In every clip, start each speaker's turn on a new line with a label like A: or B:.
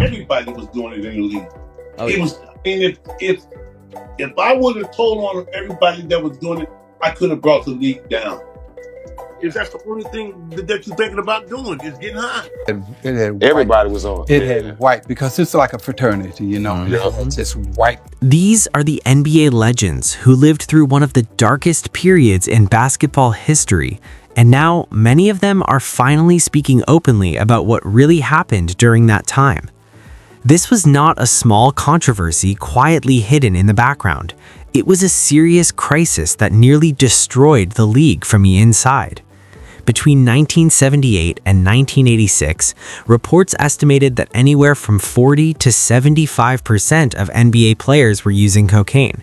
A: everybody was doing it in the league.
B: Oh,
A: It
B: yeah.
A: was, I mean, if I would have told on everybody that was doing it, I could have brought the league down. If that's the only thing that you're thinking about doing, is getting high.
C: It had
D: Everybody was on.
C: It had white because it's like a fraternity, you know. It's just white.
E: These are the NBA legends who lived through one of the darkest periods in basketball history, and now many of them are finally speaking openly about what really happened during that time. This was not a small controversy quietly hidden in the background. It was a serious crisis that nearly destroyed the league from the inside. Between 1978 and 1986, reports estimated that anywhere from 40 to 75% of NBA players were using cocaine.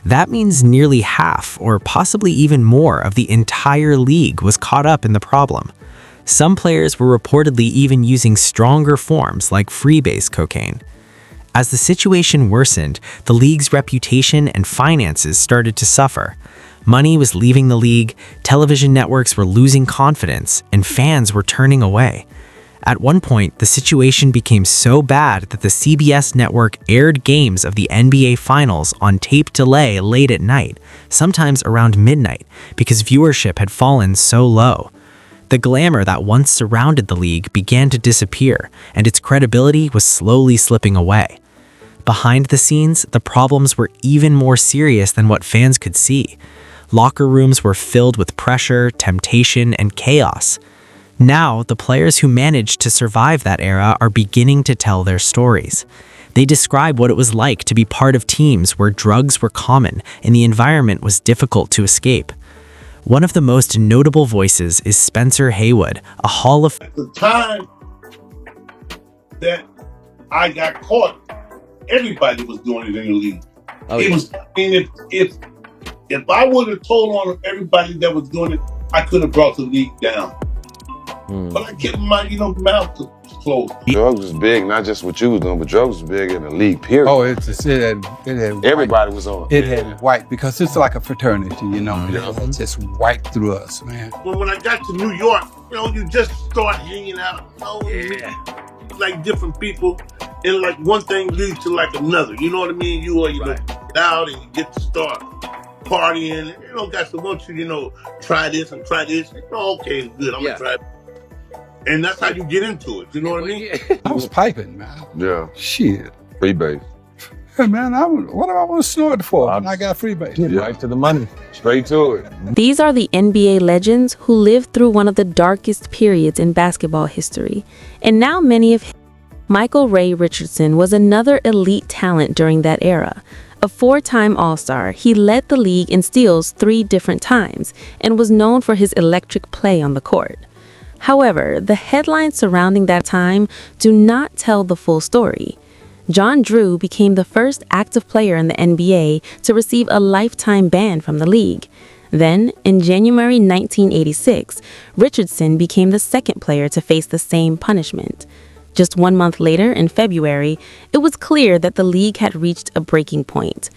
E: That means nearly half, or possibly even more, of the entire league was caught up in the problem. Some players were reportedly even using stronger forms like freebase cocaine. As the situation worsened, the league's reputation and finances started to suffer. Money was leaving the league, television networks were losing confidence, and fans were turning away. At one point, the situation became so bad that the CBS network aired games of the NBA Finals on tape delay late at night, sometimes around midnight, because viewership had fallen so low. The glamour that once surrounded the league began to disappear, and its credibility was slowly slipping away. Behind the scenes, the problems were even more serious than what fans could see. Locker rooms were filled with pressure, temptation, and chaos. Now, the players who managed to survive that era are beginning to tell their stories. They describe what it was like to be part of teams where drugs were common and the environment was difficult to escape. One of the most notable voices is Spencer Haywood, a Hall of
A: At the time that I got caught, everybody was doing it in the league.
B: Oh,
A: It
B: yeah.
A: was, I mean, if I would have told on everybody that was doing it, I could have brought the league down. But I kept my, mouth closed.
D: Drugs was big, not just what you was doing, but drugs was big in the league, period.
C: Oh, it had
D: Everybody was on.
C: It had white because it's like a fraternity, you know. It's just white through us, man.
A: When I got to New York, you just start hanging out, meet, like different people, and like one thing leads to like another. You know what I mean? You get out and you get to start partying. Got to want you, try this and try this. Okay, good. I'm gonna try it. And that's how you get into it. You know what I mean?
C: I was piping, man.
D: Yeah.
C: Shit.
D: Free base.
C: Hey, man, what do I want to snort for when I got free base?
D: Right to the money. Straight to it.
F: These are the NBA legends who lived through one of the darkest periods in basketball history. And now many of Michael Ray Richardson was another elite talent during that era. A 4-time All-Star, he led the league in steals 3 different times and was known for his electric play on the court. However, the headlines surrounding that time do not tell the full story. John Drew became the first active player in the NBA to receive a lifetime ban from the league. Then, in January 1986, Richardson became the second player to face the same punishment. Just 1 month later, in February, it was clear that the league had reached a breaking point.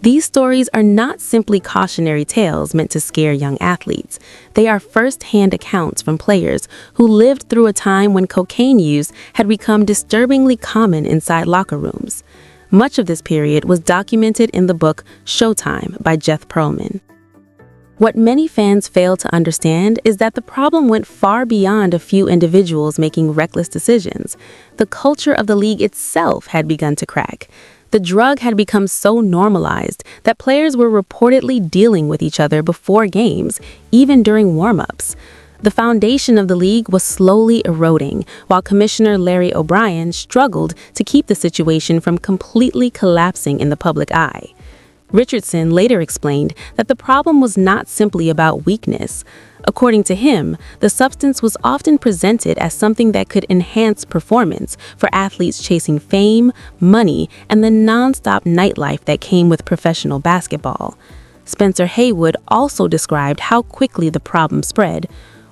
F: These stories are not simply cautionary tales meant to scare young athletes. They are first-hand accounts from players who lived through a time when cocaine use had become disturbingly common inside locker rooms. Much of this period was documented in the book Showtime by Jeff Pearlman. What many fans fail to understand is that the problem went far beyond a few individuals making reckless decisions. The culture of the league itself had begun to crack. The drug had become so normalized that players were reportedly dealing with each other before games, even during warm-ups. The foundation of the league was slowly eroding, while Commissioner Larry O'Brien struggled to keep the situation from completely collapsing in the public eye. Richardson later explained that the problem was not simply about weakness. According to him, the substance was often presented as something that could enhance performance for athletes chasing fame, money, and the non-stop nightlife that came with professional basketball. Spencer Haywood also described how quickly the problem spread.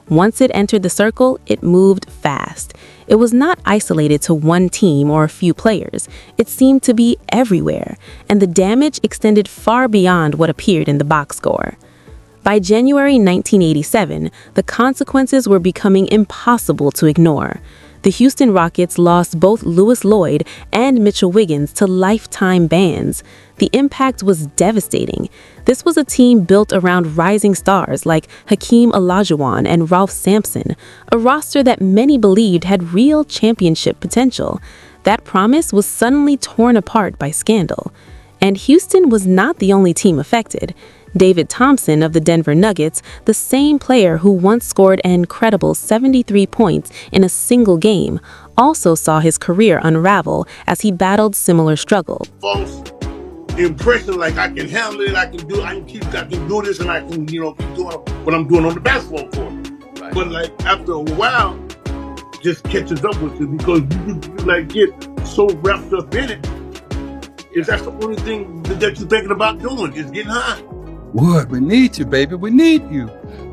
F: Once it entered the circle, it moved fast. It was not isolated to one team or a few players. It seemed to be everywhere, and the damage extended far beyond what appeared in the box score. By January 1987, the consequences were becoming impossible to ignore. The The Houston Rockets lost both Louis Lloyd and Mitchell Wiggins to lifetime bans. The impact was devastating. This was a team built around rising stars like Hakeem Olajuwon and Ralph Sampson, a roster that many believed had real championship potential. That promise was suddenly torn apart by scandal. And Houston was not the only team affected. David Thompson of the Denver Nuggets, the same player who once scored an incredible 73 points in a single game, also saw his career unravel as he battled similar struggles.
A: False impression, like I can handle it, I can do this, and I can, keep doing what I'm doing on the basketball court. Right. But like after a while, just catches up with you because you like get so wrapped up in it. Is that's the only thing that you're thinking about doing, is getting high.
C: Wood, we need you, baby. We need you.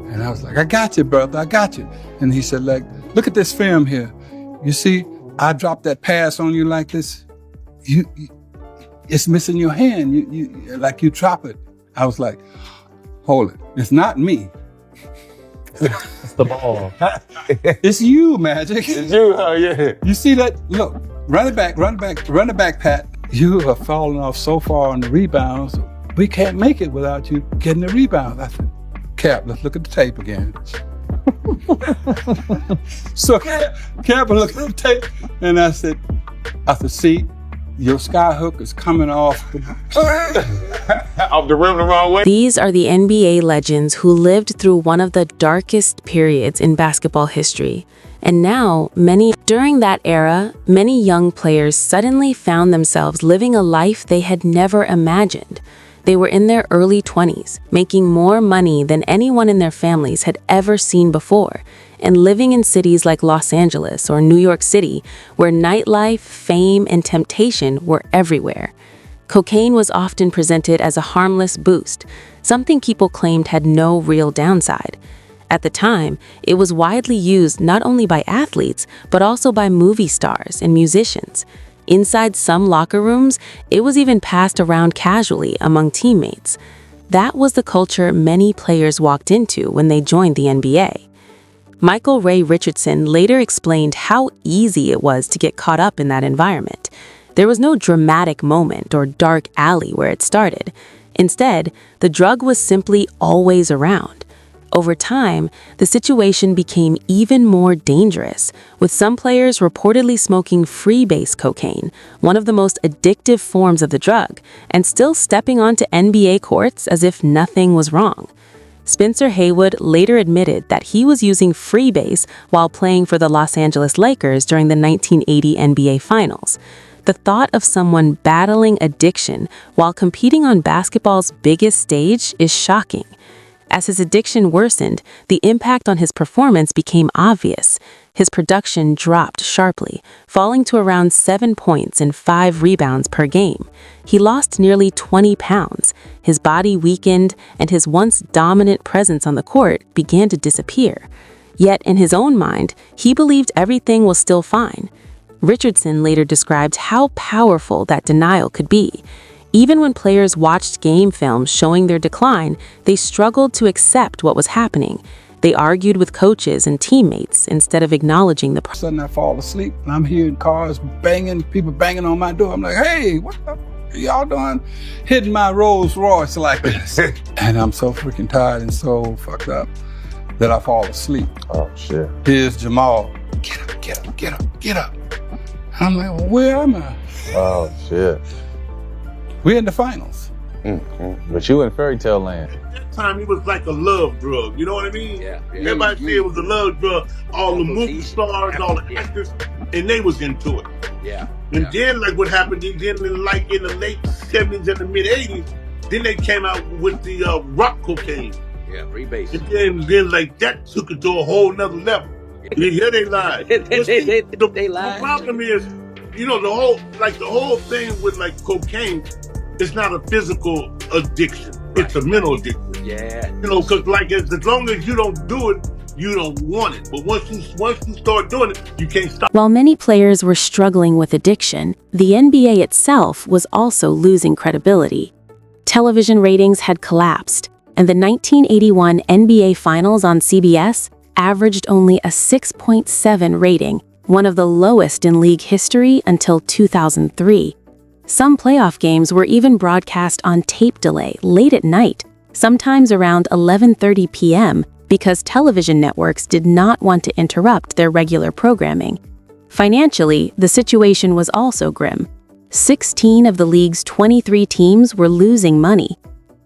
C: And I was like, I got you, brother. I got you. And he said, like, look at this film here. You see, I dropped that pass on you like this. It's missing your hand. You like you drop it. I was like, hold it. It's not me.
B: It's the ball.
C: It's you, Magic.
D: It's you, oh yeah.
C: You see that? Look, run it back, Pat. You have fallen off so far on the rebounds. We can't make it without you getting the rebound. I said, Cap, let's look at the tape again. So Cap looked at the tape, and I said, see, your sky hook is coming off
D: Off the rim the wrong way.
F: These are the NBA legends who lived through one of the darkest periods in basketball history. And now, during that era, many young players suddenly found themselves living a life they had never imagined. They were in their early 20s, making more money than anyone in their families had ever seen before, and living in cities like Los Angeles or New York City, where nightlife, fame, and temptation were everywhere. Cocaine was often presented as a harmless boost, something people claimed had no real downside. At the time, it was widely used not only by athletes, but also by movie stars and musicians. Inside some locker rooms, it was even passed around casually among teammates. That was the culture many players walked into when they joined the NBA. Michael Ray Richardson later explained how easy it was to get caught up in that environment. There was no dramatic moment or dark alley where it started. Instead, the drug was simply always around. Over time, the situation became even more dangerous, with some players reportedly smoking freebase cocaine, one of the most addictive forms of the drug, and still stepping onto NBA courts as if nothing was wrong. Spencer Haywood later admitted that he was using freebase while playing for the Los Angeles Lakers during the 1980 NBA Finals. The thought of someone battling addiction while competing on basketball's biggest stage is shocking. As his addiction worsened, the impact on his performance became obvious. His production dropped sharply, falling to around 7 points and 5 rebounds per game. He lost nearly 20 pounds. His body weakened, and his once dominant presence on the court began to disappear. Yet, in his own mind, he believed everything was still fine. Richardson later described how powerful that denial could be. Even when players watched game films showing their decline, they struggled to accept what was happening. They argued with coaches and teammates instead of acknowledging the problem.
C: Suddenly I fall asleep, and I'm hearing cars banging, people banging on my door. I'm like, hey, what the are y'all doing? Hitting my Rolls Royce like this. And I'm so freaking tired and so fucked up that I fall asleep.
D: Oh, shit.
C: Here's Jamal. Get up, get up, get up, get up. I'm like, well, where am I?
D: Oh, shit.
C: We're in the finals.
B: But you in fairy tale land.
A: At that time, it was like a love drug. You know what I mean?
B: Yeah.
A: Everybody said it was a love drug. All the movie stars, all the actors, and they was into it.
B: Yeah.
A: And then, like what happened, then like in the late 70s and the mid 80s, then they came out with the rock cocaine.
B: Yeah, freebase.
A: And then like that took it to a whole nother level. You hear they lied.
B: They
A: The
B: lied.
A: problem is, the whole thing with like cocaine, it's not a physical addiction. Right. It's a mental addiction.
B: Yeah.
A: Because like as long as you don't do it, you don't want it. But once you start doing it, you can't stop.
F: While many players were struggling with addiction, the NBA itself was also losing credibility. Television ratings had collapsed, and the 1981 NBA Finals on CBS averaged only a 6.7 rating one of the lowest in league history until 2003. Some playoff games were even broadcast on tape delay late at night, sometimes around 11:30 p.m., because television networks did not want to interrupt their regular programming. Financially, the situation was also grim. 16 of the league's 23 teams were losing money.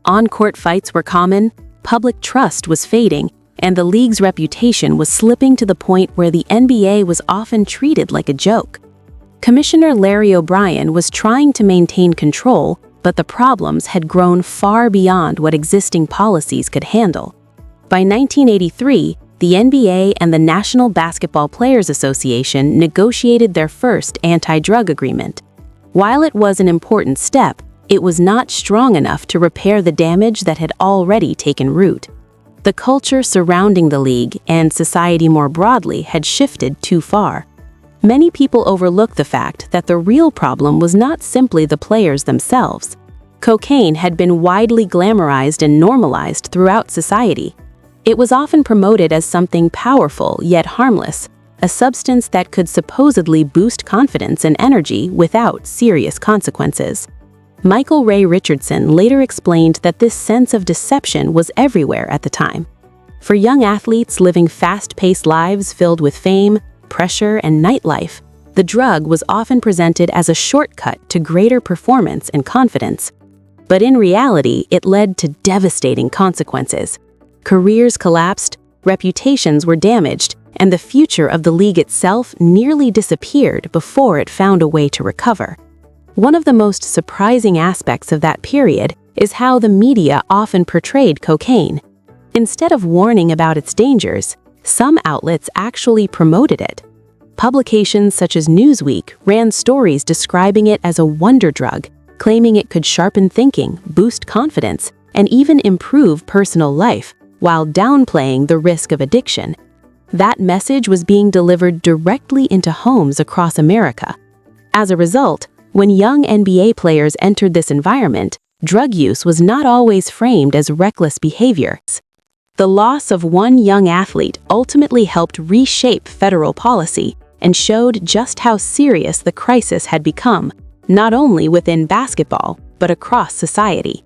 F: On-court fights were common, public trust was fading, and the league's reputation was slipping to the point where the NBA was often treated like a joke. Commissioner Larry O'Brien was trying to maintain control, but the problems had grown far beyond what existing policies could handle. By 1983, the NBA and the National Basketball Players Association negotiated their first anti-drug agreement. While it was an important step, it was not strong enough to repair the damage that had already taken root. The culture surrounding the league and society more broadly had shifted too far. Many people overlook the fact that the real problem was not simply the players themselves. Cocaine had been widely glamorized and normalized throughout society. It was often promoted as something powerful yet harmless, a substance that could supposedly boost confidence and energy without serious consequences. Michael Ray Richardson later explained that this sense of deception was everywhere at the time. For young athletes living fast-paced lives filled with fame, pressure, and nightlife, the drug was often presented as a shortcut to greater performance and confidence. But in reality, it led to devastating consequences. Careers collapsed, reputations were damaged, and the future of the league itself nearly disappeared before it found a way to recover. One of the most surprising aspects of that period is how the media often portrayed cocaine. Instead of warning about its dangers, some outlets actually promoted it. Publications such as Newsweek ran stories describing it as a wonder drug, claiming it could sharpen thinking, boost confidence, and even improve personal life, while downplaying the risk of addiction. That message was being delivered directly into homes across America. As a result, when young NBA players entered this environment, drug use was not always framed as reckless behavior. The loss of one young athlete ultimately helped reshape federal policy and showed just how serious the crisis had become, not only within basketball, but across society.